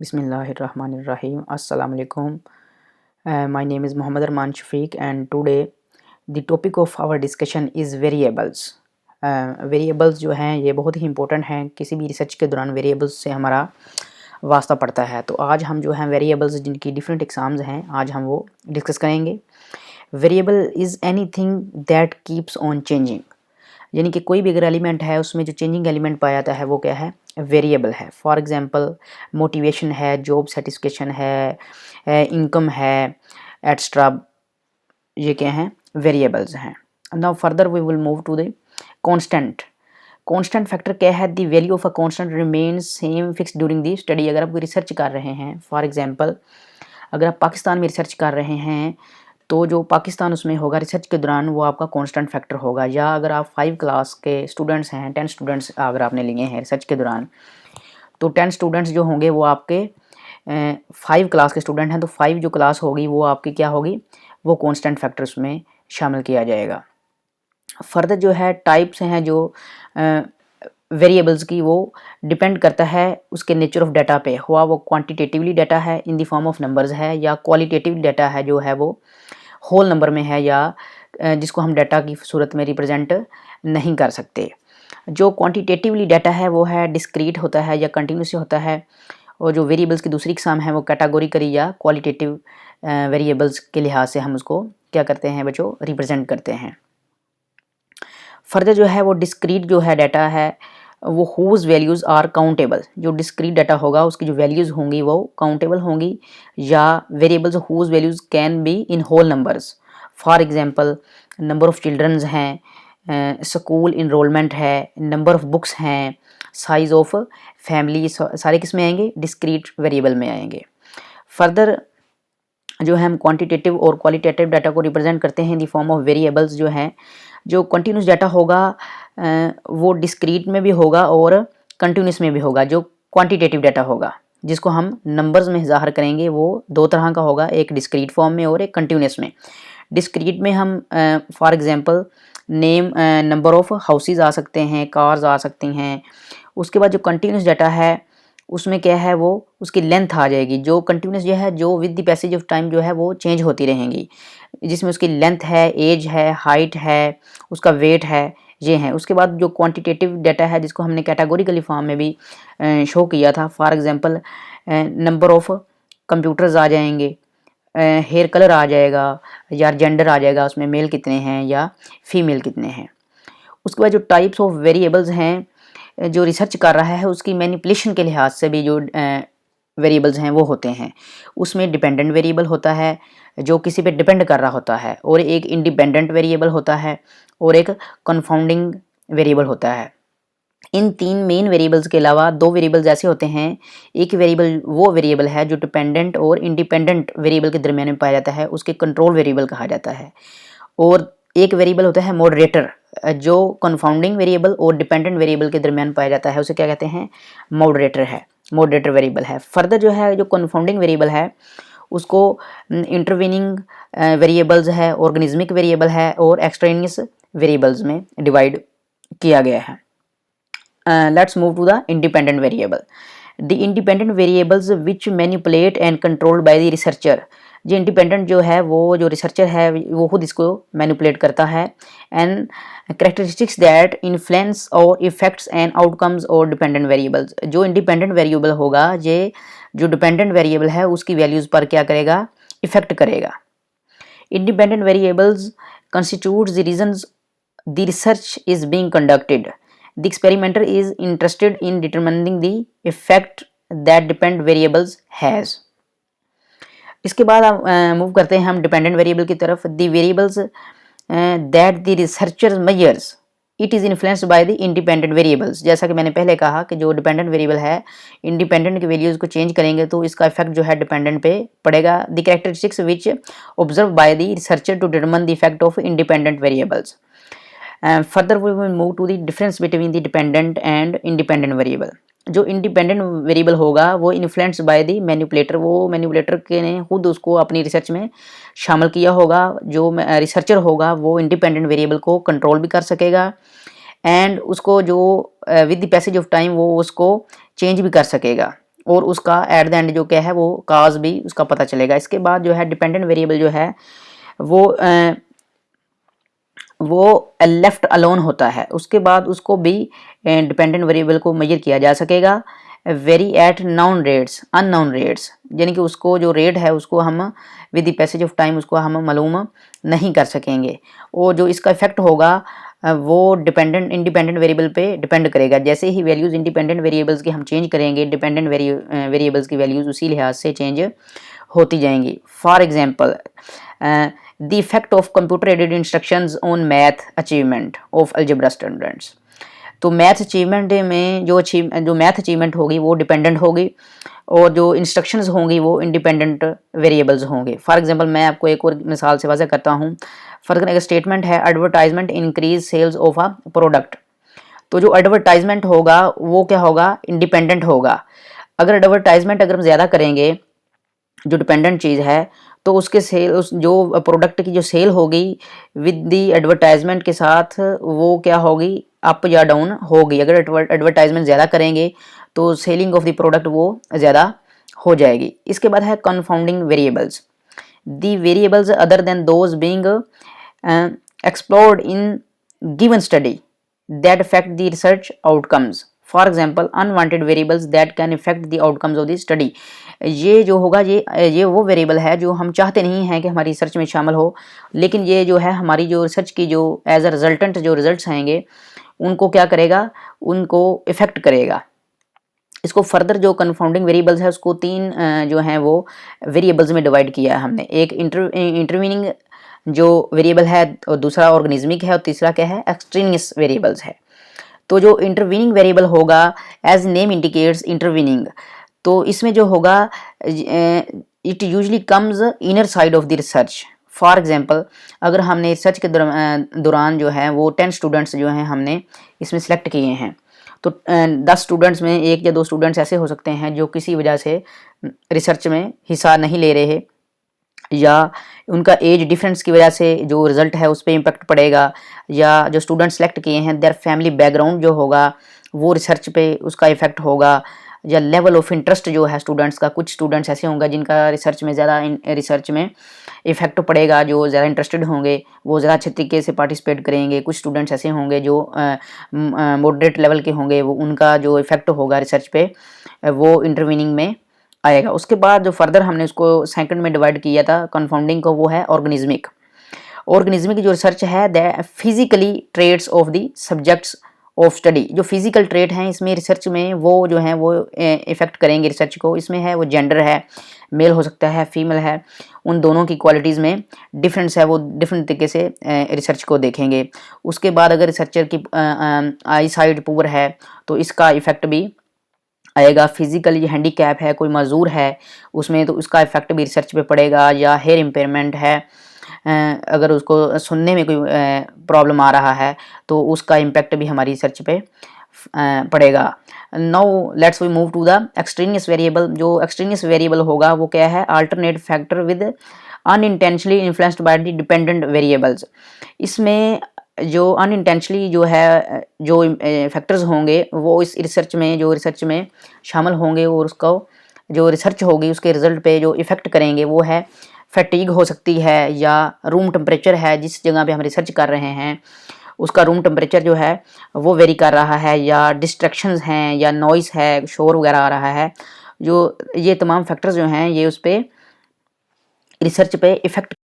Bismillahirrahmanirrahim. Assalamu alaikum. My name is Muhammad Arman Shafiq and today the topic of our discussion is variables. Variables जो हैं ये बहुत ही important हैं, किसी भी रिसर्च के दौरान वेरिएबल्स से हमारा वास्ता पड़ता है। तो आज हम जो हैं वेरिएबल्स जिनकी डिफरेंट एग्जाम्स हैं आज हम वो डिस्कस करेंगे। Variable is anything that keeps on changing, यानी कि कोई भी अगर एलिमेंट है उसमें जो चेंजिंग एलिमेंट पाया जाता है वो क्या है, वेरिएबल है। फॉर एग्जांपल मोटिवेशन है, जॉब सेटिस्फेक्शन है, इनकम है, एक्स्ट्रा, ये क्या हैं, वेरिएबल्स हैं। Now further we will move to the constant. Constant factor क्या है, the value of a constant remains same fix during the study. अगर आप कोई रिसर्च कर रहे हैं, फॉर एग्जांपल अगर आप पाकिस्तान में रिसर्च कर रहे हैं तो जो पाकिस्तान उसमें होगा रिसर्च के दौरान वो आपका कांस्टेंट फैक्टर होगा। या अगर आप 5 क्लास के स्टूडेंट्स हैं, 10 स्टूडेंट्स अगर आपने लिए हैं रिसर्च के दौरान, तो 10 स्टूडेंट्स जो होंगे वो आपके 5 क्लास के स्टूडेंट हैं, तो 5 जो क्लास होगी वो आपकी क्या होगी, वो कांस्टेंट फैक्टर उसमें शामिल किया जाएगा। फर्दर जो है टाइप्स हैं जो वेरिएबल्स की, वो डिपेंड करता है उसके नेचर ऑफ डाटा पे, हुआ वो क्वांटिटेटिवली डाटा है in the form of numbers है या क्वालिटेटिव डाटा है जो है वो होल नंबर में है या जिसको हम डाटा की सूरत में रिप्रेजेंट नहीं कर सकते। जो क्वांटिटेटिवली डाटा है वो है डिस्क्रीट होता है या कंटिन्यूस होता है, और जो वेरिएबल्स की दूसरी किस्म है वो कैटेगोरिकली या क्वालिटेटिव वेरिएबल्स के लिहाज से हम उसको क्या करते हैं बच्चों, रिप्रेजेंट करते हैं। फर्दर जो है वो डिस्क्रीट जो है डाटा है वो हुज वैल्यूज़ आर काउंटेबल, जो डिस्क्रीट डाटा होगा उसकी जो वैल्यूज़ होंगी वो काउंटेबल होंगी, या variables whose values can be in whole numbers. For example number of childrens हैं, स्कूल इनरोलमेंट है, नंबर ऑफ बुक्स हैं, साइज़ ऑफ फैमिली, सारे किस में आएंगे, डिस्क्रीट वेरिएबल में आएंगे। फर्दर जो है हम क्वांटिटेटिव और क्वालिटेटिव डाटा को रिप्रेजेंट करते हैं in the form of variables. जो हैं जो कंटिन्यूस डाटा होगा वो डिस्क्रीट में भी होगा और कंटिन्यूस में भी होगा। जो क्वांटिटेटिव डाटा होगा जिसको हम नंबर्स में ज़ाहिर करेंगे वो दो तरह का होगा, एक डिस्क्रीट फॉर्म में और एक कंटिन्यूस में। डिस्क्रीट में हम for example name, number of houses आ सकते हैं, कार्स आ सकती हैं। उसके बाद जो कंटिन्यूस डाटा है उसमें क्या है, वो उसकी लेंथ आ जाएगी। जो कंटिन्यूस जो है जो with the passage of time जो है वो चेंज होती रहेंगी, जिसमें उसकी लेंथ है, एज है, हाइट है, उसका वेट है, ये हैं। उसके बाद जो क्वांटिटेटिव डाटा है जिसको हमने कैटेगोरिकली फॉर्म में भी शो किया था, for example number of computers आ जाएंगे, हेयर कलर आ जाएगा, या जेंडर आ जाएगा, उसमें मेल कितने हैं या फीमेल कितने हैं। उसके बाद जो टाइप्स ऑफ वेरिएबल्स हैं जो रिसर्च कर रहा है उसकी मैनिपुलेशन के लिहाज से भी जो वेरिएबल्स हैं वो होते हैं। उसमें डिपेंडेंट वेरिएबल होता है जो किसी पे डिपेंड कर रहा होता है, और एक इंडिपेंडेंट वेरिएबल होता है, और एक कंफाउंडिंग वेरिएबल होता है। इन 3 मेन वेरिएबल्स के अलावा 2 वेरिएबल्स ऐसे होते हैं। एक वेरिएबल वो वेरिएबल है जो डिपेंडेंट और इंडिपेंडेंट वेरिएबल के दरमियान में पाया जाता है, उसके कंट्रोल वेरिएबल कहा जाता है। और एक वेरिएबल होता है मॉडरेटर जो कंफाउंडिंग वेरिएबल और डिपेंडेंट वेरिएबल के दरमियान पाया जाता है, उसे क्या कहते हैं, मॉडरेटर है, मॉडरेटर वेरिएबल है। फर्दर जो है जो कंफाउंडिंग वेरिएबल है उसको इंटरवीनिंग वेरिएबल्स है, ऑर्गेनिज्मिक वेरिएबल है और एक्सट्रेनियस वेरिएबल्स में डिवाइड किया गया है। Let's move to the independent variable. The independent variables which manipulate and controlled by the researcher. जो इंडिपेंडेंट जो है वो जो रिसर्चर है वो खुद इसको मैनिपुलेट करता है। एंड कैरेक्टरिस्टिक्स दैट इन्फ्लुएंस और इफेक्ट्स एंड आउटकम्स और डिपेंडेंट वेरिएबल्स। जो इंडिपेंडेंट वेरिएबल होगा ये जो डिपेंडेंट वेरिएबल है उसकी वैल्यूज़ पर क्या करेगा, इफेक्ट करेगा। Independent variables constitute the reasons the research is being conducted. The experimenter is interested in determining the effect that dependent variables has. इसके बाद मूव करते हैं हम डिपेंडेंट वेरिएबल की तरफ। The variables that the researcher measures it is influenced by the independent variables. जैसा कि मैंने पहले कहा कि जो डिपेंडेंट वेरिएबल है इंडिपेंडेंट की वैल्यूज़ को चेंज करेंगे तो इसका इफेक्ट जो है डिपेंडेंट पे पड़ेगा। The characteristics which observe by the researcher to determine the effect of independent variables. Further we will move to the difference between the dependent and independent variable. जो independent variable होगा वो influenced by the manipulator, वो manipulator के ने खुद उसको अपनी research में शामिल किया होगा। जो रिसर्चर होगा वो इंडिपेंडेंट वेरिएबल को कंट्रोल भी कर सकेगा एंड उसको जो with the passage of time वो उसको चेंज भी कर सकेगा। और उसका एट द एंड जो क्या है वो काज भी उसका पता चलेगा। इसके बाद जो है डिपेंडेंट वेरिएबल जो है वो लेफ्ट अलोन होता है। उसके बाद उसको भी डिपेंडेंट वेरिएबल को मेजर किया जा सकेगा very at non rates unknown rates, यानी कि उसको जो रेट है उसको हम with the passage of time उसको हम मालूम नहीं कर सकेंगे। और जो इसका इफेक्ट होगा वो इंडिपेंडेंट वेरिएबल पे डिपेंड करेगा। जैसे ही वैल्यूज़ इंडिपेंडेंट वेरिएबल्स की हम चेंज करेंगे, डिपेंडेंट वेरिएबल्स की वैल्यूज़ उसी लिहाज से चेंज होती जाएंगी। For example the effect of computer aided instructions on math achievement of algebra students. तो मैथ अचीवमेंट में जो मैथ अचीवमेंट होगी वो डिपेंडेंट होगी और जो इंस्ट्रक्शंस होंगी वो इंडिपेंडेंट वेरिएबल्स होंगे। फॉर एग्जांपल मैं आपको एक और मिसाल से वाज़ह करता हूँ। फॉर एग्जांपल एक स्टेटमेंट है advertisement increase sales of a product. तो जो एडवर्टाइजमेंट होगा वो क्या होगा, इंडिपेंडेंट होगा। अगर एडवर्टाइजमेंट अगर हम ज़्यादा करेंगे, जो डिपेंडेंट चीज़ है, तो उसके सेल उस जो प्रोडक्ट की जो सेल होगी विद द एडवर्टाइजमेंट के साथ वो क्या होगी, अप या डाउन होगी। अगर एडवर्टाइजमेंट ज़्यादा करेंगे तो सेलिंग ऑफ द प्रोडक्ट वो ज़्यादा हो जाएगी। इसके बाद है confounding variables. The variables other than those being explored in given study that affect the research outcomes. For example, unwanted variables that can affect the outcomes of the study. ये जो होगा ये वो वेरिएबल है जो हम चाहते नहीं हैं कि हमारी रिसर्च में शामिल हो, लेकिन ये जो है हमारी जो रिसर्च की जो एज अ रिजल्टेंट जो रिजल्ट्स आएंगे उनको क्या करेगा, उनको इफेक्ट करेगा। इसको फर्दर जो कंफाउंडिंग वेरिएबल्स है उसको तीन जो हैं वो वेरिएबल्स में डिवाइड किया है हमने। एक इंटरवीनिंग जो वेरिएबल है और दूसरा ऑर्गेनिज्मिक है और तीसरा क्या है, एक्सट्रेनियस वेरिएबल्स है। तो जो इंटरवीनिंग वेरिएबल होगा एज नेम इंडिकेट्स इंटरवीनिंग, तो इसमें जो होगा it usually comes inner side of the research. For example अगर हमने रिसर्च के दौरान जो है वो 10 स्टूडेंट्स जो हैं हमने इसमें सेलेक्ट किए हैं, तो 10 स्टूडेंट्स में एक या दो स्टूडेंट्स ऐसे हो सकते हैं जो किसी वजह से रिसर्च में हिस्सा नहीं ले रहे, या उनका एज डिफरेंस की वजह से जो रिज़ल्ट है उस पर इम्पेक्ट पड़ेगा, या जो स्टूडेंट सेलेक्ट किए हैं देयर फैमिली बैकग्राउंड जो होगा वो रिसर्च पे उसका इफेक्ट होगा, या लेवल ऑफ इंटरेस्ट जो है स्टूडेंट्स का। कुछ स्टूडेंट्स ऐसे होंगे जिनका रिसर्च में ज़्यादा रिसर्च में इफेक्ट पड़ेगा, जो ज़्यादा इंटरेस्टेड होंगे वो ज़्यादा अच्छे तरीके से पार्टिसिपेट करेंगे। कुछ स्टूडेंट्स ऐसे होंगे जो मॉडरेट लेवल के होंगे, वो उनका जो इफेक्ट होगा रिसर्च पे वो इंटरवीनिंग में आएगा। उसके बाद जो फर्दर हमने उसको सेकंड में डिवाइड किया था कंफाउंडिंग को, वो है ऑर्गेनिज्मिक। ऑर्गेनिज्मिक जो रिसर्च है the physically traits of the subjects of study. जो फिजिकल ट्रेट हैं इसमें रिसर्च में वो जो है वो इफेक्ट करेंगे रिसर्च को। इसमें है वो जेंडर है, मेल हो सकता है फीमेल है, उन दोनों की क्वालिटीज़ में डिफरेंस है, वो डिफरेंट तरीके से रिसर्च को देखेंगे। उसके बाद अगर रिसर्चर की आई साइड पुअर है तो इसका इफेक्ट भी आएगा। फिजिकली हैंडीकैप है, कोई मजदूर है उसमें, तो उसका इफेक्ट भी रिसर्च पे पड़ेगा। या हेयर इम्पेयरमेंट है, अगर उसको सुनने में कोई प्रॉब्लम आ रहा है तो उसका इम्पैक्ट भी हमारी रिसर्च पे पड़ेगा। Now let's we move to the extraneous variable. जो एक्सट्रेनियस वेरिएबल होगा वो क्या है, alternate factor with unintentionally influenced by the dependent variables. इसमें जो अनइंटेंशनली जो है जो फैक्टर्स होंगे वो इस रिसर्च में शामिल होंगे और उसको जो रिसर्च होगी उसके रिजल्ट पे जो इफ़ेक्ट करेंगे वो है फैटीग हो सकती है, या रूम टेम्परेचर है जिस जगह पे हम रिसर्च कर रहे हैं उसका रूम टेम्परेचर जो है वो वेरी कर रहा है, या डिस्ट्रैक्शंस हैं, या नॉइस है, शोर वगैरह आ रहा है। जो ये तमाम फैक्टर्स जो हैं ये उस पर रिसर्च पे इफ़ेक्ट